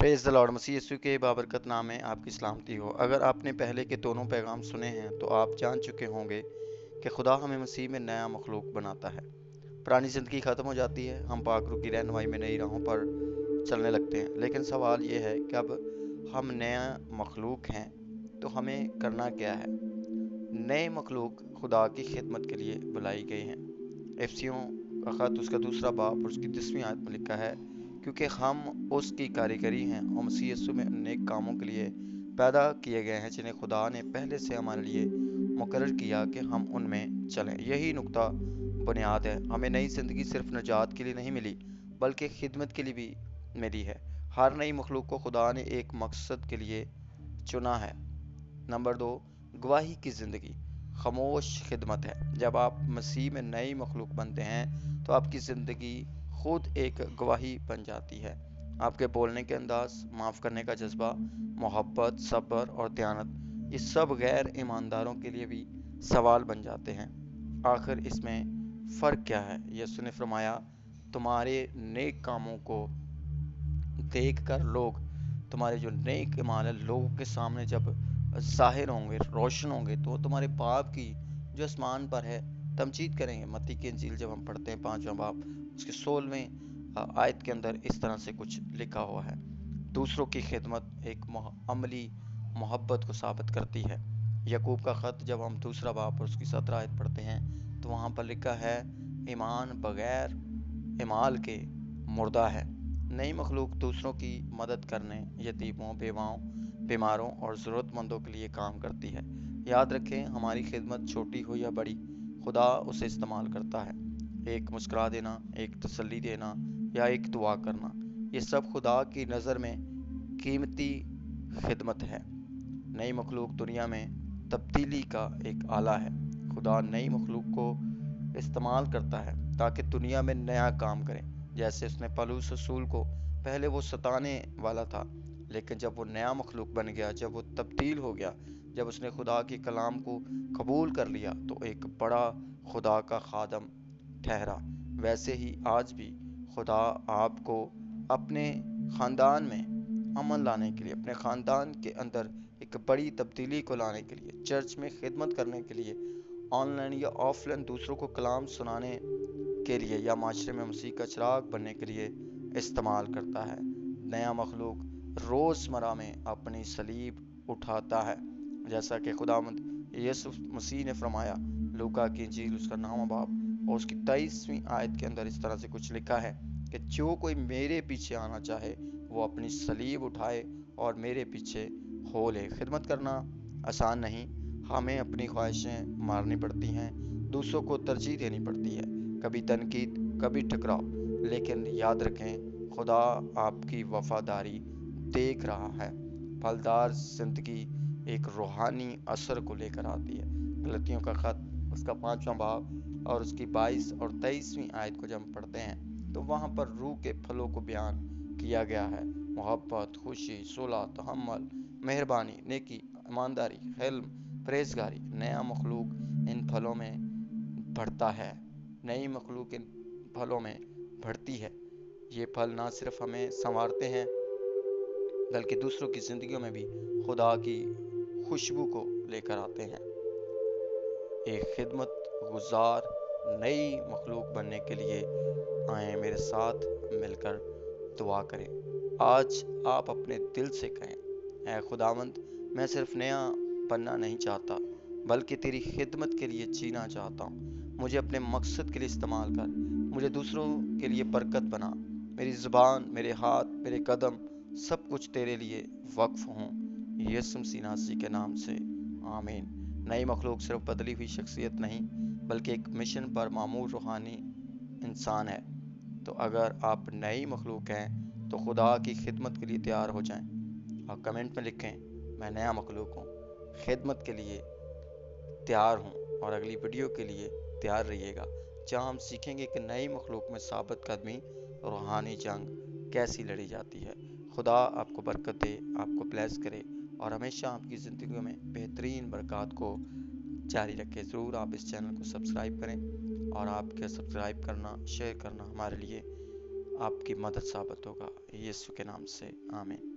Praise the Lord. मसीह यीशु के बाबरकत नाम में आपकी सलामती हो। अगर आपने पहले के दोनों पैगाम सुने हैं तो आप जान चुके होंगे कि खुदा हमें मसीह में नया मखलूक बनाता है। पुरानी ज़िंदगी ख़त्म हो जाती है, हम पाक रूह की रहनुमाई में नई राहों पर चलने लगते हैं। लेकिन सवाल ये है कि अब हम नया मखलूक हैं तो हमें करना क्या है। नए मखलूक खुदा की खिदमत के लिए बुलाई गए हैं। एफसियों का ख़त उसका दूसरा बाब और उसकी 10वीं आयत में लिखा है, क्योंकि हम उसकी कारीगरी हैं और मसीह यीशु में नेक कामों के लिए पैदा किए गए हैं, जिन्हें खुदा ने पहले से हमारे लिए मुकर्रर किया कि हम उनमें चलें। यही नुक्ता बुनियाद है। हमें नई ज़िंदगी सिर्फ निजात के लिए नहीं मिली, बल्कि खिदमत के लिए भी मिली है। हर नई मखलूक को खुदा ने एक मकसद के लिए चुना है। नंबर 2, गवाही की ज़िंदगी खामोश खिदमत है। जब आप मसीह में नई मखलूक बनते हैं तो आपकी ज़िंदगी खुद एक गवाही बन जाती है। आपके बोलने के अंदाज, माफ़ करने का जज्बा, मोहब्बत, सब्र और दयानत, ये सब गैर ईमानदारों के लिए भी सवाल बन जाते हैं। आखिर इसमें फ़र्क क्या है? यीशु ने फरमाया, तुम्हारे नेक कामों को देख कर लोग, तुम्हारे जो नेक अमाल है लोगों के सामने जब ज़ाहिर होंगे, रोशन होंगे, तो तुम्हारे बाप की जो आसमान पर है तमजीद करेंगे। मत्ती की इंजील जब हम पढ़ते हैं 5वां बाब उसके 16वें आयत के अंदर इस तरह से कुछ लिखा हुआ है। दूसरों की खिदमत एक अमली मोहब्बत को साबित करती है। यकूब का ख़त जब हम दूसरा बाब और उसकी 17 आयत पढ़ते हैं तो वहाँ पर लिखा है, ईमान बगैर इमाल के मुर्दा है। नई मखलूक दूसरों की मदद करने, यतीमों, बेवाओं, बीमारों और ज़रूरतमंदों के लिए काम करती है। याद रखें, हमारी खिदमत छोटी हो या बड़ी, खुदा उसे इस्तेमाल करता है। एक मुस्कुरा देना, एक तसल्ली देना या एक दुआ करना, ये सब खुदा की नज़र में कीमती खिदमत है। नई मखलूक दुनिया में तब्दीली का एक आला है। खुदा नई मखलूक को इस्तेमाल करता है ताकि दुनिया में नया काम करें। जैसे उसने पौलुस रसूल को पहले वो सताने वाला था, लेकिन जब वो नया मखलूक बन गया, जब वो तब्दील हो गया, जब उसने खुदा के कलाम को कबूल कर लिया, तो एक बड़ा खुदा का खादम ठहरा। वैसे ही आज भी खुदा आपको अपने ख़ानदान में अमन लाने के लिए, अपने ख़ानदान के अंदर एक बड़ी तब्दीली को लाने के लिए, चर्च में खिदमत करने के लिए, ऑनलाइन या ऑफलाइन दूसरों को कलाम सुनाने के लिए या माशरे में मसीह का चिराग बनने के लिए इस्तेमाल करता है। नया मखलूक रोज़मर्रा में अपनी सलीब उठाता है, जैसा कि खुदावंद यीशु मसीह ने फरमाया। लूका की इंजील उसका 9वां बाब और उसकी 23वीं आयत के अंदर इस तरह से कुछ लिखा है कि जो कोई मेरे पीछे आना चाहे वो अपनी सलीब उठाए और मेरे पीछे हो ले। खिदमत करना आसान नहीं, हमें अपनी ख्वाहिशें मारनी पड़ती हैं, दूसरों को तरजीह देनी पड़ती है, कभी तनकीद, कभी टकराव, लेकिन याद रखें, खुदा आपकी वफादारी देख रहा है। फलदार जिंदगी एक रूहानी असर को लेकर आती है। गलतियों का ख़त उसका 5वां बाब और उसकी 22 और 23वीं आयत को जब हम पढ़ते हैं तो वहाँ पर रूह के फलों को बयान किया गया है। मोहब्बत, खुशी, सुलह, तहम्मुल, मेहरबानी, नेकी, ईमानदारी, हिल्म, परहेज़गारी। नया मखलूक इन फलों में बढ़ता है। नई मखलूक इन फलों में बढ़ती है। ये फल ना सिर्फ हमें संवारते हैं, बल्कि दूसरों की ज़िंदगियों में भी खुदा की खुशबू को लेकर आते हैं। एक खिदमत गुजार नई मखलूक बनने के लिए आए, मेरे साथ मिलकर दुआ करें। आज आप अपने दिल से कहें, ऐ खुदावंद, मैं सिर्फ नया बनना नहीं चाहता, बल्कि तेरी खिदमत के लिए जीना चाहता हूँ। मुझे अपने मकसद के लिए इस्तेमाल कर, मुझे दूसरों के लिए बरकत बना। मेरी ज़ुबान, मेरे हाथ, मेरे कदम, सब कुछ तेरे लिए वक्फ हों। यीशु मसीह नासरी के नाम से आमीन। नई मखलूक सिर्फ बदली हुई शख्सियत नहीं, बल्कि एक मिशन पर मामूर रूहानी इंसान है। तो अगर आप नई मखलूक हैं तो खुदा की खिदमत के लिए तैयार हो जाएं और कमेंट में लिखें, मैं नया मखलूक हूँ, खिदमत के लिए तैयार हूँ। और अगली वीडियो के लिए तैयार रहिएगा, जहाँ हम सीखेंगे कि नई मखलूक में साबित कदमी रूहानी जंग कैसी लड़ी जाती है। खुदा आपको बरकत दे, आपको ब्लेस करे और हमेशा आपकी ज़िंदगी में बेहतरीन बरक़ात को जारी रखे। ज़रूर आप इस चैनल को सब्सक्राइब करें और आपके सब्सक्राइब करना, शेयर करना हमारे लिए आपकी मदद साबित होगा। यीशु के नाम से आमीन।